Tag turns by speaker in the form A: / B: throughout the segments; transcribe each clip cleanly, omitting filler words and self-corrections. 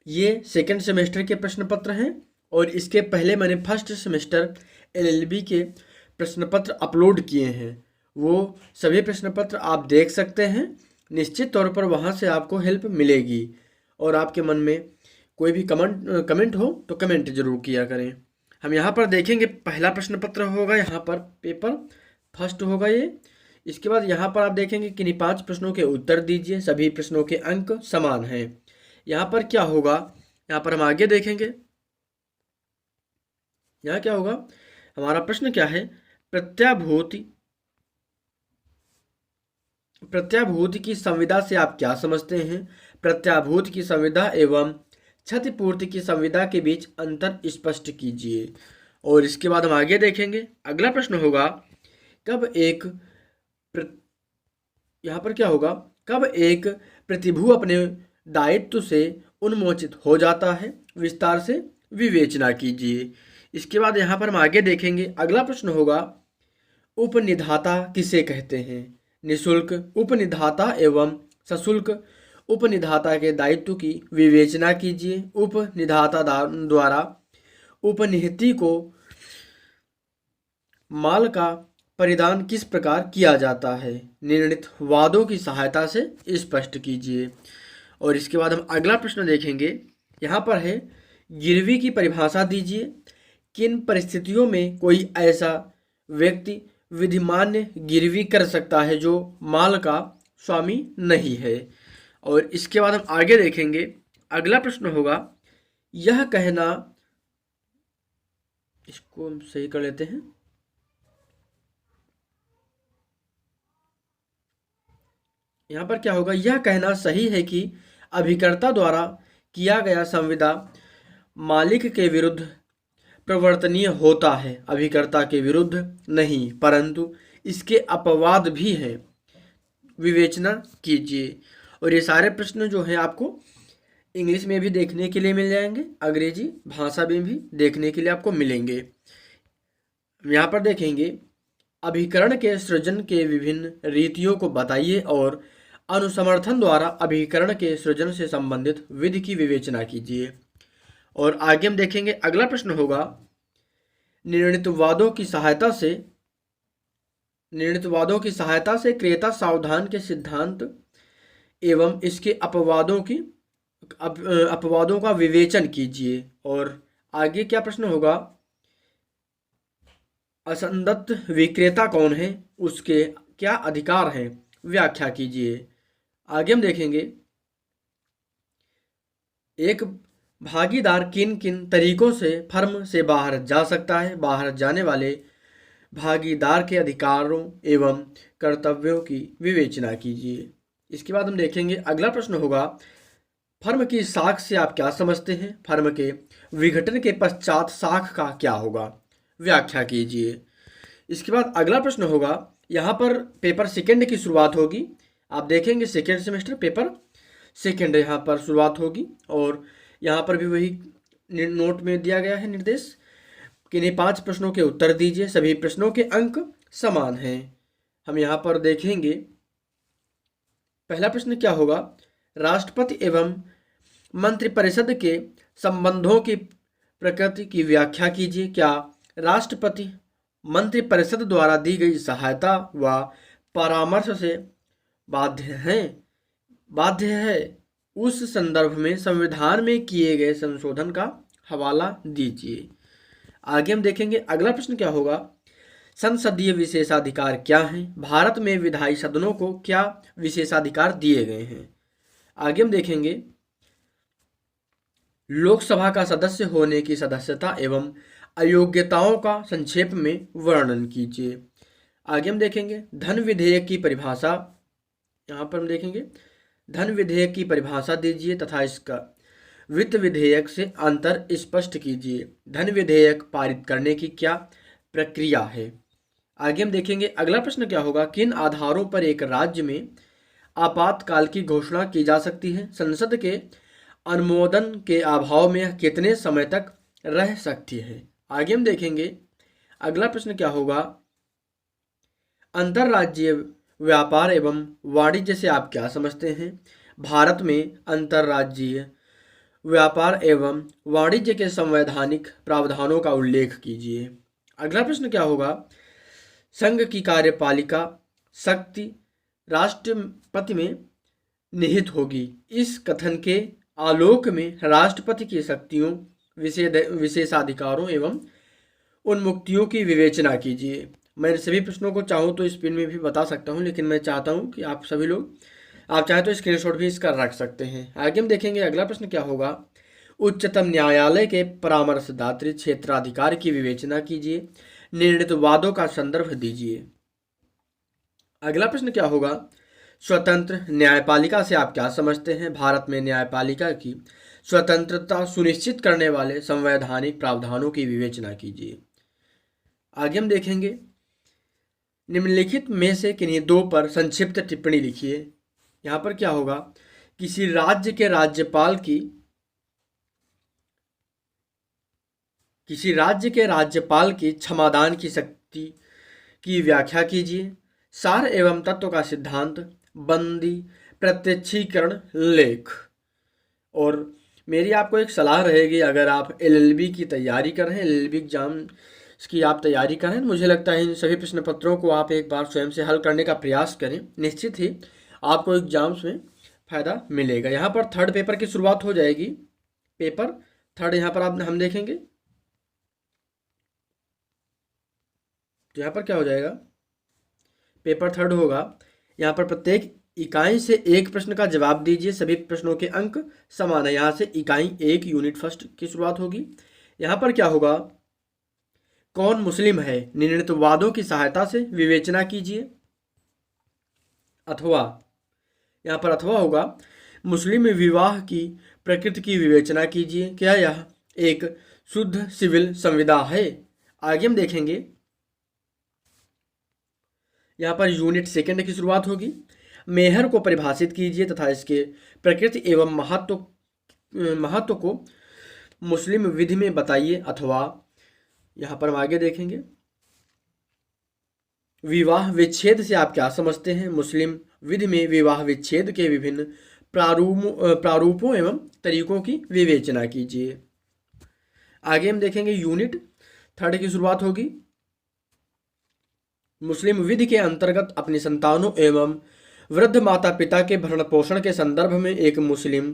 A: ये second semester के प्रश्न पत्र हैं और इसके पहले मैंने फर्स्ट सेमेस्टर एलएलबी के प्रश्न पत्र अपलोड किए हैं। वो सभी प्रश्न पत्र आप देख सकते हैं। निश्चित तौर पर वहाँ से आपको हेल्प मिलेगी और आपके मन में कोई भी कमेंट हो तो कमेंट जरूर किया करें। हम यहाँ पर देखेंगे पहला प्रश्न पत्र होगा, यहाँ पर पेपर फर्स्ट होगा ये। इसके बाद यहाँ पर आप देखेंगे किन्हीं 5 प्रश्नों के उत्तर दीजिए, सभी प्रश्नों के अंक समान हैं। यहाँ पर क्या होगा, यहाँ पर हम आगे देखेंगे। यहाँ क्या होगा, हमारा प्रश्न क्या है, प्रत्याभूति की संविदा से आप क्या समझते हैं। प्रत्याभूति की संविदा एवं क्षतिपूर्ति की संविदा के बीच अंतर स्पष्ट कीजिए। और इसके बाद हम आगे देखेंगे। अगला प्रश्न होगा, कब एक यहाँ पर क्या होगा, कब एक प्रतिभू अपने दायित्व से उन्मोचित हो जाता है, विस्तार से विवेचना कीजिए। इसके बाद यहाँ पर हम आगे देखेंगे। अगला प्रश्न होगा, उपनिधाता किसे कहते हैं। निशुल्क उपनिधाता एवं सशुल्क उपनिधाता के दायित्व की विवेचना कीजिए। उपनिधाता द्वारा उपनिहिती को माल का परिधान किस प्रकार किया जाता है, निर्णित वादों की सहायता से स्पष्ट कीजिए। और इसके बाद हम अगला प्रश्न देखेंगे। यहाँ पर है, गिरवी की परिभाषा दीजिए। किन परिस्थितियों में कोई ऐसा व्यक्ति विधिमान्य गिरवी कर सकता है जो माल का स्वामी नहीं है। और इसके बाद हम आगे देखेंगे। अगला प्रश्न होगा, यह कहना, इसको हम सही कर लेते हैं। यहाँ पर क्या होगा, यह कहना सही है कि अभिकर्ता द्वारा किया गया संविदा मालिक के विरुद्ध प्रवर्तनीय होता है, अभिकर्ता के विरुद्ध नहीं, परंतु इसके अपवाद भी हैं, विवेचना कीजिए। और ये सारे प्रश्न जो हैं आपको इंग्लिश में भी देखने के लिए मिल जाएंगे, अंग्रेजी भाषा में भी देखने के लिए आपको मिलेंगे। यहाँ पर देखेंगे, अभिकरण के सृजन के विभिन्न रीतियों को बताइए और अनुसमर्थन द्वारा अभिकरण के सृजन से संबंधित विधि की विवेचना कीजिए। और आगे हम देखेंगे। अगला प्रश्न होगा, निर्णित वादों की सहायता से क्रेता सावधान के सिद्धांत एवं इसके अपवादों का विवेचन कीजिए। और आगे क्या प्रश्न होगा, असंदत विक्रेता कौन है, उसके क्या अधिकार हैं, व्याख्या कीजिए। आगे हम देखेंगे, एक भागीदार किन किन तरीकों से फर्म से बाहर जा सकता है, बाहर जाने वाले भागीदार के अधिकारों एवं कर्तव्यों की विवेचना कीजिए। इसके बाद हम देखेंगे। अगला प्रश्न होगा, फर्म की साख से आप क्या समझते हैं, फर्म के विघटन के पश्चात साख का क्या होगा, व्याख्या कीजिए। इसके बाद अगला प्रश्न होगा, यहाँ पर पेपर सेकंड की शुरुआत होगी। आप देखेंगे सेकंड सेमेस्टर पेपर सेकंड यहाँ पर शुरुआत होगी। और यहाँ पर भी वही नोट में दिया गया है निर्देश कि इन्हें 5 प्रश्नों के उत्तर दीजिए, सभी प्रश्नों के अंक समान हैं। हम यहाँ पर देखेंगे। पहला प्रश्न क्या होगा, राष्ट्रपति एवं मंत्रिपरिषद के संबंधों की प्रकृति की व्याख्या कीजिए। क्या राष्ट्रपति मंत्रिपरिषद द्वारा दी गई सहायता व परामर्श से बाध्य है, उस संदर्भ में संविधान में किए गए संशोधन का हवाला दीजिए। आगे हम देखेंगे। अगला प्रश्न क्या होगा, संसदीय विशेषाधिकार क्या हैं, भारत में विधायी सदनों को क्या विशेषाधिकार दिए गए हैं। आगे हम देखेंगे, लोकसभा का सदस्य होने की सदस्यता एवं अयोग्यताओं का संक्षेप में वर्णन कीजिए। आगे हम देखेंगे, धन विधेयक की परिभाषा। यहाँ पर हम देखेंगे, धन विधेयक की परिभाषा दीजिए तथा इसका वित्त विधेयक से अंतर स्पष्ट कीजिए। धन विधेयक पारित करने की क्या प्रक्रिया है। आगे हम देखेंगे। अगला प्रश्न क्या होगा, किन आधारों पर एक राज्य में आपातकाल की घोषणा की जा सकती है, संसद के अनुमोदन के अभाव में कितने समय तक रह सकती है। आगे हम देखेंगे। अगला प्रश्न क्या होगा, अंतर्राज्यीय व्यापार एवं वाणिज्य से आप क्या समझते हैं, भारत में अंतर्राज्यीय व्यापार एवं वाणिज्य के संवैधानिक प्रावधानों का उल्लेख कीजिए। अगला प्रश्न क्या होगा? संघ की कार्यपालिका शक्ति राष्ट्रपति में निहित होगी। इस कथन के आलोक में राष्ट्रपति की शक्तियों, विशेषाधिकारों एवं उन्मुक्तियों की विवेचना कीजिए। मैं सभी प्रश्नों को चाहूँ तो स्क्रीन में भी बता सकता हूँ, लेकिन मैं चाहता हूँ कि आप सभी लोग, आप चाहें तो स्क्रीनशॉट भी इसका रख सकते हैं। आगे हम देखेंगे अगला प्रश्न क्या होगा। उच्चतम न्यायालय के परामर्शदात्री क्षेत्राधिकार की विवेचना कीजिए। निर्णीत वादों का संदर्भ दीजिए। अगला प्रश्न क्या होगा। स्वतंत्र न्यायपालिका से आप क्या समझते हैं? भारत में न्यायपालिका की स्वतंत्रता सुनिश्चित करने वाले संवैधानिक प्रावधानों की विवेचना कीजिए। आगे हम देखेंगे निम्नलिखित में से किन्हीं दो पर संक्षिप्त टिप्पणी लिखिए। यहाँ पर क्या होगा, किसी राज्य के राज्यपाल की क्षमादान की शक्ति की व्याख्या कीजिए। सार एवं तत्व का सिद्धांत, बंदी, प्रत्यक्षीकरण, लेख। और मेरी आपको एक सलाह रहेगी, अगर आप एलएलबी की तैयारी कर रहे हैं, एलएलबी एग्जाम की आप तैयारी करें, मुझे लगता है इन सभी प्रश्न पत्रों को आप एक बार स्वयं से हल करने का प्रयास करें। निश्चित ही आपको एग्जाम्स में फ़ायदा मिलेगा। यहाँ पर थर्ड पेपर की शुरुआत हो जाएगी। पेपर थर्ड यहाँ पर हम देखेंगे तो यहाँ पर क्या हो जाएगा, पेपर थर्ड होगा। यहाँ पर प्रत्येक इकाई से एक प्रश्न का जवाब दीजिए। सभी प्रश्नों के अंक समान है। यहाँ से इकाई 1 यूनिट फर्स्ट की शुरुआत होगी। यहाँ पर क्या होगा, कौन मुस्लिम है, निर्णीत वादों की सहायता से विवेचना कीजिए। अथवा, यहाँ पर अथवा होगा, मुस्लिम विवाह की प्रकृति की विवेचना कीजिए। क्या यह एक शुद्ध सिविल संविदा है? आगे हम देखेंगे यहाँ पर यूनिट सेकंड की शुरुआत होगी। मेहर को परिभाषित कीजिए तथा इसके प्रकृति एवं महत्व को मुस्लिम विधि में बताइए। अथवा यहाँ पर हम आगे देखेंगे विवाह विच्छेद से आप क्या समझते हैं? मुस्लिम विधि में विवाह विच्छेद के विभिन्न प्रारूपों एवं तरीकों की विवेचना कीजिए। आगे हम देखेंगे यूनिट थर्ड की शुरुआत होगी। मुस्लिम विधि के अंतर्गत अपनी संतानों एवं वृद्ध माता पिता के भरण पोषण के संदर्भ में एक मुस्लिम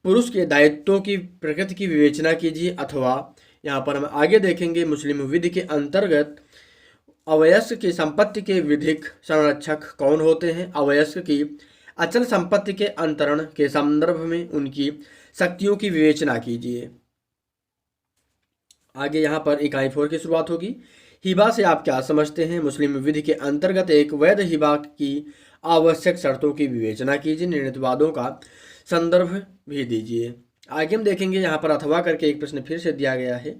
A: पुरुष के दायित्वों की प्रकृति की विवेचना कीजिए। अथवा यहाँ पर हम आगे देखेंगे मुस्लिम विधि के अंतर्गत अवयस्क की संपत्ति के विधिक संरक्षक कौन होते हैं? अवयस्क की अचल संपत्ति के अंतरण के संदर्भ में उनकी शक्तियों की विवेचना कीजिए। आगे यहाँ पर इकाई 4 की शुरुआत होगी। हिबा से आप क्या समझते हैं? मुस्लिम विधि के अंतर्गत एक वैध हिबा की आवश्यक शर्तों की विवेचना कीजिए। निर्णीत वादों का संदर्भ भी दीजिए। आगे हम देखेंगे यहाँ पर अथवा करके एक प्रश्न फिर से दिया गया है।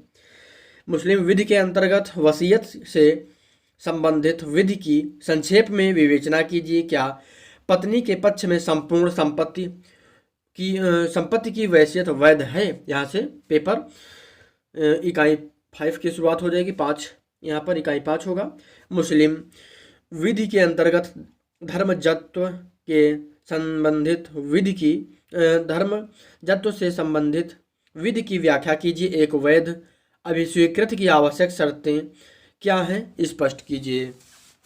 A: मुस्लिम विधि के अंतर्गत वसीयत से संबंधित विधि की संक्षेप में विवेचना कीजिए। क्या पत्नी के पक्ष में संपूर्ण संपत्ति की वैसियत वैध है? यहाँ से पेपर इकाई 5 की शुरुआत हो जाएगी। 5 यहाँ पर इकाई 5 होगा। मुस्लिम विधि के अंतर्गत धर्मजत्व से संबंधित विधि की व्याख्या कीजिए। एक वैध अभिस्वीकृत की आवश्यक शर्तें क्या हैं, स्पष्ट कीजिए।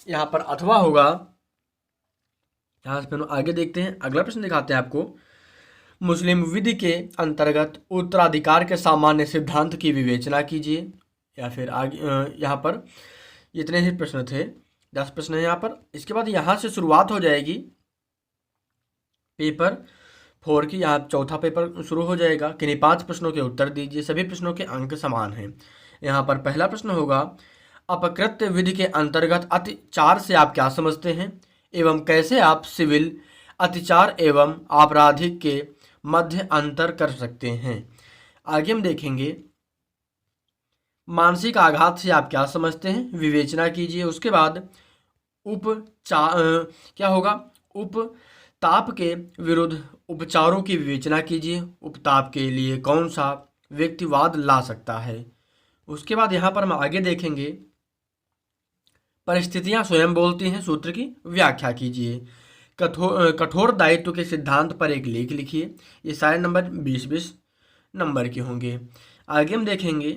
A: यहाँ पर अथवा होगा। यहाँ से आगे देखते हैं, अगला प्रश्न दिखाते हैं आपको। मुस्लिम विधि के अंतर्गत उत्तराधिकार के सामान्य सिद्धांत की विवेचना कीजिए। या फिर आगे यहाँ पर इतने ही प्रश्न थे, 10 प्रश्न है यहाँ पर। इसके बाद यहाँ से शुरुआत हो जाएगी पेपर 4 की। यहाँ चौथा पेपर शुरू हो जाएगा। किन्हीं 5 प्रश्नों के उत्तर दीजिए। सभी प्रश्नों के अंक समान हैं। यहाँ पर पहला प्रश्न होगा, अपकृत्य विधि के अंतर्गत अतिचार से आप क्या समझते हैं एवं कैसे आप सिविल अतिचार एवं आपराधिक के मध्य अंतर कर सकते हैं? आगे हम देखेंगे मानसिक आघात से आप क्या समझते हैं, विवेचना कीजिए। उसके बाद क्या होगा, उपताप के विरुद्ध उपचारों की विवेचना कीजिए। उपताप के लिए कौन सा व्यक्तिवाद ला सकता है? उसके बाद यहाँ पर हम आगे देखेंगे परिस्थितियां स्वयं बोलती हैं सूत्र की व्याख्या कीजिए। कठोर दायित्व के सिद्धांत पर एक लेख लिखिए। ये शायद नंबर 20 नंबर के होंगे। आगे हम देखेंगे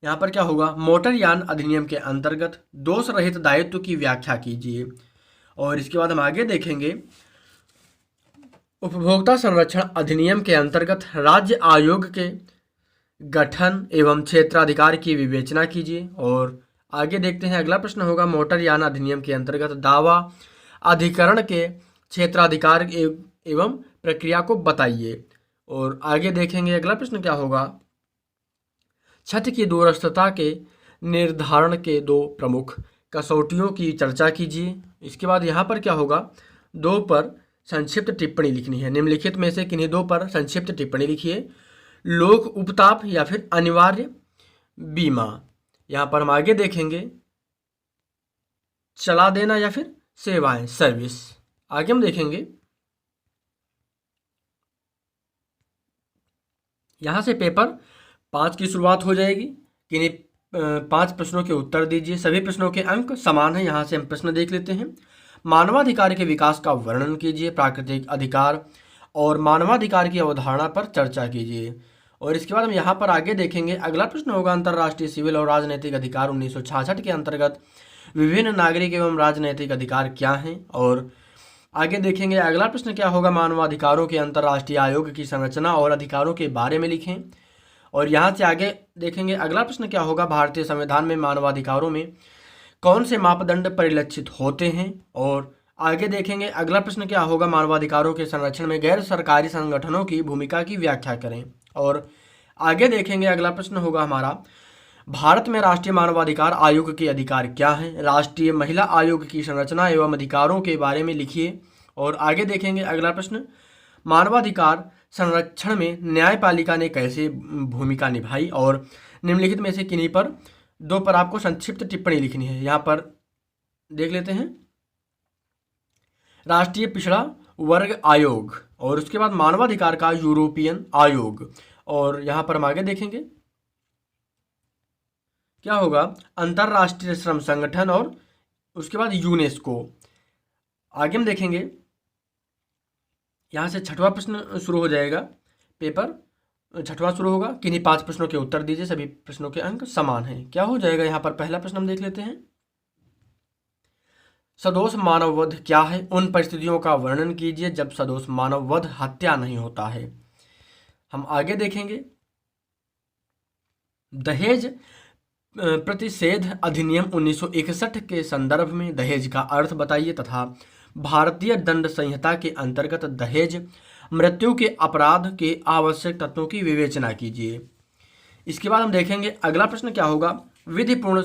A: यहाँ पर क्या होगा, मोटर यान अधिनियम के अंतर्गत दोष रहित दायित्व की व्याख्या कीजिए। और इसके बाद हम आगे देखेंगे उपभोक्ता संरक्षण अधिनियम के अंतर्गत राज्य आयोग के गठन एवं क्षेत्राधिकार की विवेचना कीजिए। और आगे देखते हैं अगला प्रश्न होगा, मोटर यान अधिनियम के अंतर्गत दावा अधिकरण के क्षेत्राधिकार एवं प्रक्रिया को बताइए। और आगे देखेंगे अगला प्रश्न क्या होगा, क्षति की दूरस्थता के निर्धारण के दो प्रमुख कसौटियों की चर्चा कीजिए। इसके बाद यहाँ पर क्या होगा, दो पर संक्षिप्त टिप्पणी लिखनी है। निम्नलिखित में से किन्हीं दो पर संक्षिप्त टिप्पणी लिखिए, लोक उपताप या फिर अनिवार्य बीमा। यहाँ पर हम आगे देखेंगे चला देना या फिर सेवाएं सर्विस। आगे हम देखेंगे यहाँ से पेपर 5 की शुरुआत हो जाएगी। किन्हीं 5 प्रश्नों के उत्तर दीजिए। सभी प्रश्नों के अंक समान हैं। यहाँ से हम प्रश्न देख लेते हैं। मानवाधिकार के विकास का वर्णन कीजिए, प्राकृतिक अधिकार और मानवाधिकार की अवधारणा पर चर्चा कीजिए। और इसके बाद हम यहाँ पर आगे देखेंगे अगला प्रश्न होगा, अंतर्राष्ट्रीय सिविल और राजनैतिक अधिकार 1966 के अंतर्गत विभिन्न नागरिक एवं राजनैतिक अधिकार क्या हैं। और आगे देखेंगे अगला प्रश्न क्या होगा, मानवाधिकारों के अंतर्राष्ट्रीय आयोग की संरचना और अधिकारों के बारे में लिखें। और यहाँ से आगे देखेंगे अगला प्रश्न क्या होगा, भारतीय संविधान में मानवाधिकारों में कौन से मापदंड परिलक्षित होते हैं। और आगे देखेंगे अगला प्रश्न क्या होगा, मानवाधिकारों के संरक्षण में गैर सरकारी संगठनों की भूमिका की व्याख्या करें। और आगे देखेंगे अगला प्रश्न होगा हमारा, भारत में राष्ट्रीय मानवाधिकार आयोग के अधिकार क्या हैं। राष्ट्रीय महिला आयोग की संरचना एवं अधिकारों के बारे में लिखिए। और आगे देखेंगे अगला प्रश्न, मानवाधिकार संरक्षण में न्यायपालिका ने कैसे भूमिका निभाई। और निम्नलिखित में से किन्हीं पर दो पर आपको संक्षिप्त टिप्पणी लिखनी है। यहाँ पर देख लेते हैं राष्ट्रीय पिछड़ा वर्ग आयोग, और उसके बाद मानवाधिकार का यूरोपियन आयोग। और यहाँ पर हम आगे देखेंगे क्या होगा, अंतर्राष्ट्रीय श्रम संगठन और उसके बाद यूनेस्को। आगे हम देखेंगे यहाँ से 6वां प्रश्न शुरू हो जाएगा। पेपर 6वां शुरू होगा। किन्हीं 5 प्रश्नों के उत्तर दीजिए। सभी प्रश्नों के अंक समान हैं। क्या हो जाएगा यहाँ पर, पहला प्रश्न हम देख लेते हैं, सदोष मानववध क्या है, उन परिस्थितियों का वर्णन कीजिए जब सदोष मानववध हत्या नहीं होता है। हम आगे देखेंगे दहेज प्रतिषेध अधिनियम 1961 के संदर्भ में दहेज का अर्थ बताइए तथा भारतीय दंड संहिता के अंतर्गत दहेज मृत्यु के अपराध के आवश्यक तत्वों की विवेचना कीजिए। इसके बाद हम देखेंगे अगला प्रश्न क्या होगा, विधिपूर्ण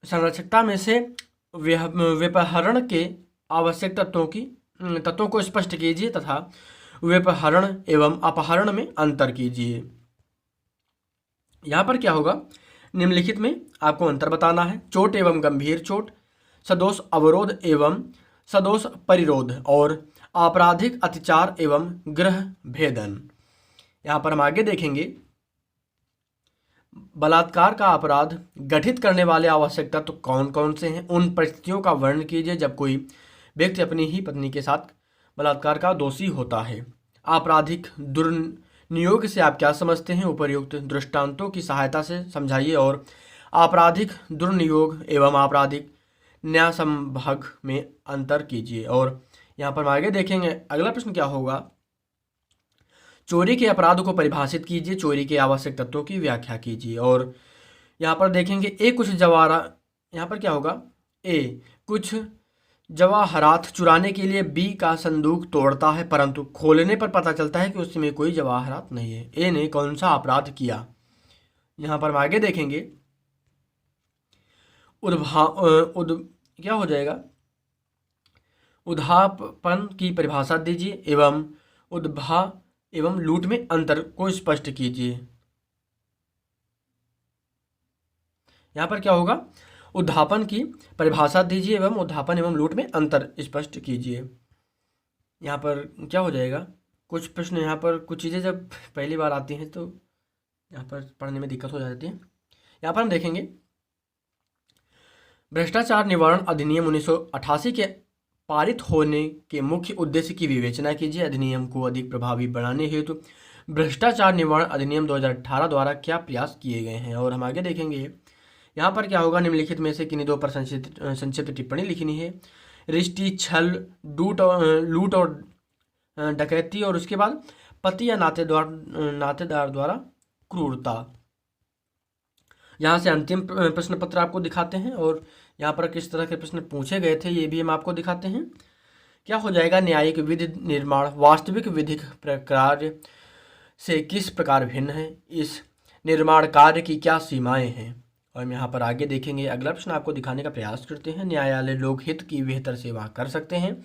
A: संरक्षकता में से व्यपहरण के आवश्यक तत्वों को स्पष्ट कीजिए तथा व्यपहरण एवं अपहरण में अंतर कीजिए। यहाँ पर क्या होगा, निम्नलिखित में आपको अंतर बताना है, चोट एवं गंभीर चोट, सदोष अवरोध एवं सदोष परिरोध और आपराधिक अत्याचार एवं गृह भेदन। यहाँ पर हम आगे देखेंगे बलात्कार का अपराध गठित करने वाले आवश्यक तत्व कौन कौन से हैं, उन परिस्थितियों का वर्णन कीजिए जब कोई व्यक्ति अपनी ही पत्नी के साथ बलात्कार का दोषी होता है। आपराधिक दुर्नियोग से आप क्या समझते हैं, उपर्युक्त दृष्टांतों की सहायता से समझाइए। और आपराधिक दुर्नियोग एवं आपराधिक न्याय संभाग में अंतर कीजिए। और यहाँ पर हम आगे देखेंगे अगला प्रश्न क्या होगा, चोरी के अपराध को परिभाषित कीजिए, चोरी के आवश्यक तत्वों की व्याख्या कीजिए। और यहाँ पर देखेंगे यहाँ पर क्या होगा, ए कुछ जवाहरात चुराने के लिए बी का संदूक तोड़ता है परंतु खोलने पर पता चलता है कि उसमें कोई जवाहरात नहीं है। ए ने कौन सा अपराध किया। यहाँ पर हम आगे देखेंगे क्या हो जाएगा, उद्धापन की परिभाषा दीजिए एवं उद्भा एवं लूट में अंतर को स्पष्ट कीजिए। यहाँ पर क्या होगा, उद्धापन की परिभाषा दीजिए एवं उद्धापन एवं लूट में अंतर स्पष्ट कीजिए। यहाँ पर क्या हो जाएगा, कुछ प्रश्न यहाँ पर कुछ चीज़ें जब पहली बार आती हैं तो यहाँ पर पढ़ने में दिक्कत हो जाती है। यहाँ पर हम देखेंगे भ्रष्टाचार निवारण अधिनियम 1988 के पारित होने के मुख्य उद्देश्य की विवेचना कीजिए। अधिनियम को अधिक प्रभावी बनाने हेतु भ्रष्टाचार निवारण अधिनियम 2018 द्वारा क्या प्रयास किए गए हैं। और हम आगे देखेंगे यहाँ पर क्या होगा, निम्नलिखित में से किन्हीं दो पर संक्षिप्त टिप्पणी लिखनी है। रिश्ती, छल, लूट और डकैती, और उसके बाद पति या नातेदार द्वारा क्रूरता। यहाँ से अंतिम प्रश्न पत्र आपको दिखाते हैं और यहाँ पर किस तरह के प्रश्न पूछे गए थे ये भी हम आपको दिखाते हैं। क्या हो जाएगा, न्यायिक विधि निर्माण वास्तविक विधिक कार्य से किस प्रकार भिन्न है, इस निर्माण कार्य की क्या सीमाएं हैं। और हम यहाँ पर आगे देखेंगे। अगला प्रश्न आपको दिखाने का प्रयास करते हैं। न्यायालय लोकहित की बेहतर सेवा कर सकते हैं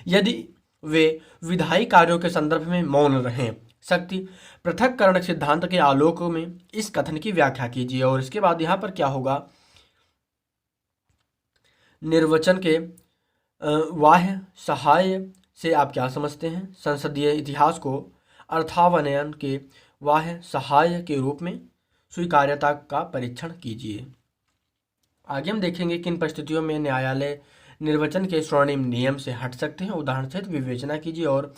A: यदि वे विधायी कार्यों के संदर्भ में मौन रहें। शक्ति पृथक्करण सिद्धांत के आलोक में इस कथन की व्याख्या कीजिए। और इसके बाद यहाँ पर क्या होगा, निर्वचन के वाह्य सहाय से आप क्या समझते हैं। संसदीय इतिहास को अर्थान्वयन के वाह्य सहाय के रूप में स्वीकार्यता का परीक्षण कीजिए। आगे हम देखेंगे किन परिस्थितियों में न्यायालय निर्वचन के स्वर्णिम नियम से हट सकते हैं, उदाहरण सहित विवेचना कीजिए। और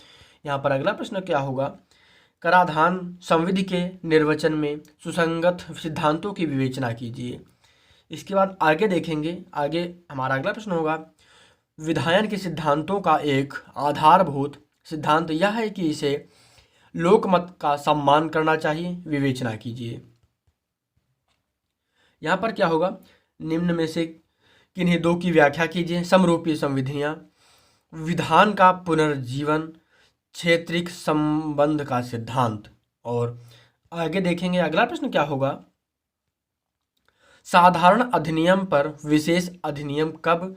A: यहाँ पर अगला प्रश्न क्या होगा, कराधान संविधि के निर्वचन में सुसंगत सिद्धांतों की विवेचना कीजिए। इसके बाद आगे देखेंगे, आगे हमारा अगला प्रश्न होगा, विधायन के सिद्धांतों का एक आधारभूत सिद्धांत यह है कि इसे लोकमत का सम्मान करना चाहिए, विवेचना कीजिए। यहाँ पर क्या होगा, निम्न में से किन्हीं दो की व्याख्या कीजिए। समरूपी संविधियाँ, विधान का पुनर्जीवन, क्षेत्रिक संबंध का सिद्धांत। और आगे देखेंगे अगला प्रश्न क्या होगा, साधारण अधिनियम पर विशेष अधिनियम कब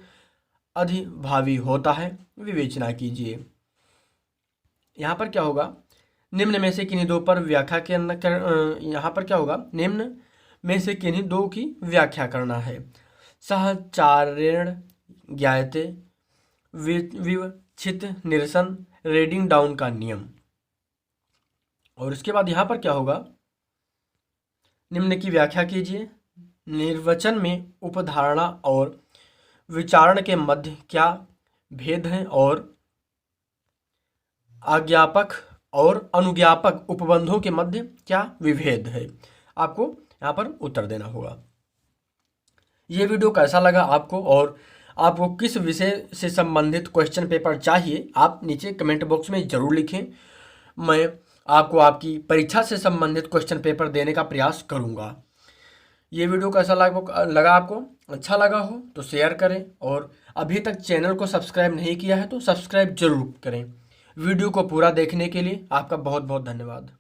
A: अधिभावी होता है, विवेचना कीजिए। यहाँ पर क्या होगा, निम्न में से किन्हीं दो पर व्याख्या के यहाँ पर क्या होगा, निम्न में से किन्हीं दो की व्याख्या करना है। सहचारेण ज्ञायते, विवक्षित निरसन, रेडिंग डाउन का नियम। और इसके बाद यहाँ पर क्या होगा, निम्न की व्याख्या कीजिए। निर्वचन में उपधारणा और विचारण के मध्य क्या भेद है और आज्ञापक और अनुज्ञापक उपबंधों के मध्य क्या विभेद है। आपको यहाँ पर उत्तर देना होगा। ये वीडियो कैसा लगा आपको और आपको किस विषय से संबंधित क्वेश्चन पेपर चाहिए, आप नीचे कमेंट बॉक्स में ज़रूर लिखें। मैं आपको आपकी परीक्षा से संबंधित क्वेश्चन पेपर देने का प्रयास करूँगा। ये वीडियो कैसा लगा आपको, अच्छा लगा हो तो शेयर करें और अभी तक चैनल को सब्सक्राइब नहीं किया है तो सब्सक्राइब जरूर करें। वीडियो को पूरा देखने के लिए आपका बहुत बहुत धन्यवाद।